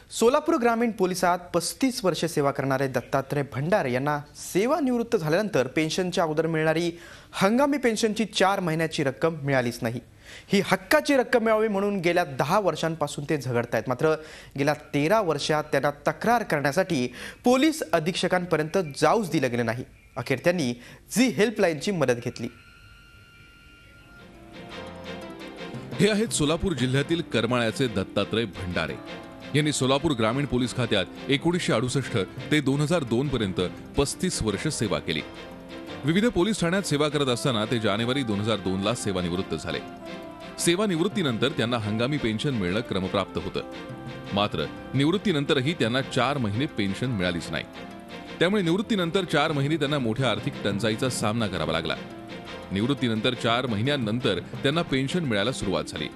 सोलापूर ग्रामीण पोलिसात 35 वर्षे सेवा करणारे दत्तात्रय भंडारे यांना सेवानिवृत्त झाल्यानंतर पेन्शनच्या अगोदर मिळणारी हंगामी पेन्शनची 4 महिन्याची रक्कम मिळालीच नाही। ही हक्काची रक्कम मिळावी म्हणून गेल्या 10 वर्षांपासून ते झगडतायत। मात्र गेल्या 13 वर्षात त्यांना तक्रार करण्यासाठी पोलीस अधीक्षकांपर्यंत जाऊच दिलं गेलं नाही। अखेर त्यांनी झी हेल्पलाईनची मदत घेतली। हे आहेत सोलापूर जिल्ह्यातील करमाळ्याचे दत्तात्रय भंडारे। यांनी सोलापूर ग्रामीण पोलीस खात्यात 1968 ते 2002 पर्यंत 35 वर्ष सेवा केली। विविध पोलीस ठाण्यात सेवा करत असताना ते जानेवारी 2002 ला सेवानिवृत्त झाले। सेवानिवृत्तीनंतर त्यांना हंगामी पेन्शन मिळणं क्रमप्राप्त होतं। मात्र निवृत्तीनंतरही त्यांना 4 महिने पेन्शन मिळालीच नाही। त्यामुळे निवृत्तीनंतर 4 महिने त्यांना मोठ्या आर्थिक टंचाईचा सामना करावा लागला। निवृत्तीनंतर 4 महिन्यांनंतर त्यांना पेन्शन मिळायला सुरुवात झाली।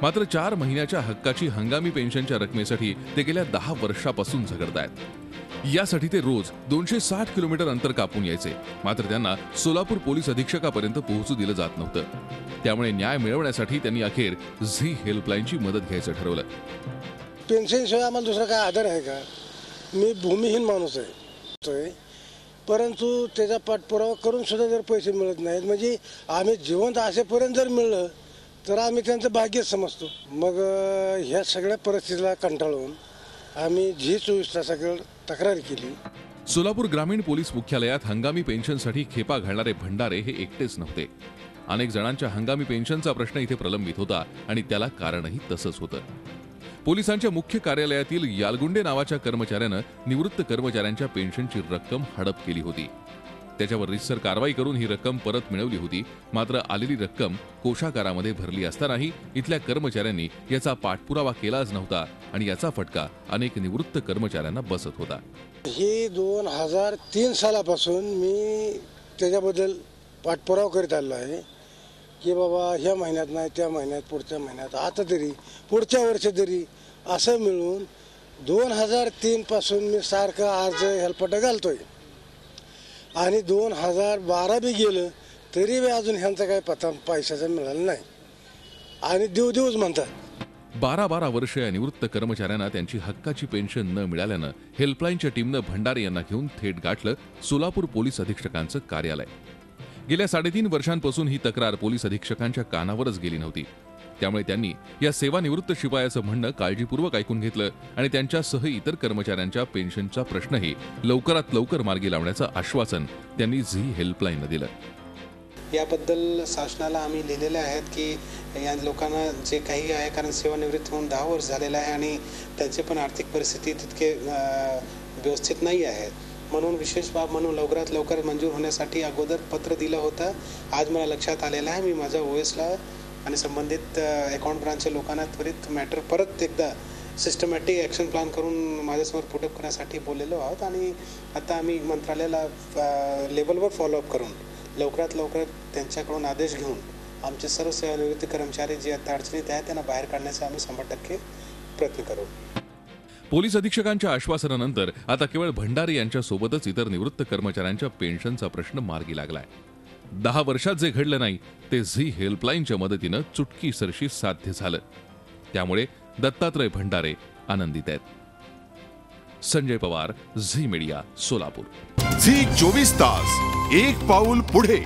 मात्र 4 महिन्याच्या हक्काची हंगामी पेन्शनच्या रकमेसाठी ते गेल्या 10 वर्षापासून झगडतायत। यासाठी ते रोज 260 किलोमीटर अंतर कापून यायचे। मात्र त्यांना सोलापूर पोलीस अधीक्षकापर्यंत पोहोचू दिलं जात नव्हतं। त्यामुळे न्याय मिळवण्यासाठी त्यांनी अखेर झी हेल्पलाईनची मदत घ्यायचं ठरवलं। पेन्शनशिवाय आम्हाला दुसरा काय आधार आहे का? मी भूमिहीन माणूस आहे, परंतु त्याचा पाठपुरावा करून सुद्धा जर पैसे मिळत नाहीत, म्हणजे आम्ही जिवंत असेपर्यंत जर मिळलं तर आम्ही त्यांचं भाग्यच समजतो। मग ह्या सगळ्या परिस्थितीला कंटाळून आम्ही झी 24 तासाकडे तक्रार केली। सोलापूर ग्रामीण पोलीस मुख्यालयात हंगामी पेन्शनसाठी खेपा घालणारे भंडारे हे एकटेच नव्हते। अनेक जणांच्या हंगामी पेन्शनचा प्रश्न इथे प्रलंबित होता आणि त्याला कारणही तसंच होतं। पोलिसांच्या मुख्य कार्यालयातील यालगुंडे नावाच्या कर्मचाऱ्यानं निवृत्त कर्मचाऱ्यांच्या पेन्शनची रक्कम हडप केली होती। त्याच्यावर रीतसर कारवाई करून ही रक्कम परत मिळवली होती। मात्र आलेली रक्कम कोषागारामध्ये भरली असतानाही इथल्या कर्मचाऱ्यांनी याचा पाठपुरावा केलाच नव्हता आणि याचा फटका अनेक निवृत्त कर्मचाऱ्यांना बसत होता। ही 2003 सालापासून मी त्याच्याबद्दल पाठपुरावा करीत आलो आहे की बाबा ह्या महिन्यात नाही, त्या महिन्यात, पुढच्या महिन्यात, आता तरी पुढच्या वर्षी तरी असं मिळून 2003 पासून मी सारखं अर्ज हेल्पट घालतोय आणि 2012 बी गेलं तरी अजून ह्यांचा काही पत्ता पैशाचा मिळाला नाही आणि दिवस म्हणतात। 12 वर्ष या निवृत्त कर्मचाऱ्यांना त्यांची हक्काची पेन्शन न मिळाल्यानं हेल्पलाईनच्या टीमनं भंडारे यांना घेऊन थेट गाठलं सोलापूर पोलीस अधीक्षकांचं कार्यालय। गेल्या 3.5 वर्षांपासून ही तक्रार पोलीस अधीक्षकांच्या कानावरच गेली नव्हती। त्यामुळे त्यांनी या सेवानिवृत्त शिपायाचं म्हणणं काळजीपूर्वक ऐकून घेतलं आणि त्यांच्यासह इतर कर्मचाऱ्यांच्या पेन्शनचा प्रश्नही लवकरात लवकर मार्गी लावण्याचं आश्वासन त्यांनी झी हेल्पलाईनला दिलं। याबद्दल शासनाला आम्ही लिहिलेले आहेत की या लोकांना जे काही आहे, कारण सेवानिवृत्त होऊन 10 वर्ष झालेलं आहे आणि त्यांची पण आर्थिक परिस्थिती तितके व्यवस्थित नाही आहे, म्हणून विशेष बाब म्हणून लवकरात लवकर मंजूर होण्यासाठी अगोदर पत्र दिलं होतं। आज मला लक्षात आलेलं आहे, मी माझ्या ओएसला आणि संबंधित अकाउंट ब्रांचच्या लोकांना त्वरित मॅटर परत एकदा सिस्टमॅटिक ॲक्शन प्लॅन करून माझ्यासमोर पुटअप करण्यासाठी बोललेलो आहोत आणि आता आम्ही मंत्रालयाला लेवलवर फॉलोअप करून लवकरात लवकर त्यांच्याकडून आदेश घेऊन आमचे सर्व सेवानिवृत्त कर्मचारी जे आता अडचणीत आहेत त्यांना बाहेर काढण्याचा आम्ही 100% प्रयत्न करू। पोलीस अधीक्षकांच्या आश्वासनानंतर आता केवळ भंडारे यांच्यासोबतच इतर निवृत्त कर्मचाऱ्यांच्या पेन्शनचा प्रश्न मार्गी लागलाय। 10 वर्षात जे घडलं नाही ते झी हेल्पलाईनच्या मदतीनं चुटकीसरशी साध्य झालं। त्यामुळे दत्तात्रय भंडारे आनंदित आहेत। संजय पवार, झी मीडिया, सोलापूर। झी 24 तास, एक पाऊल पुढे।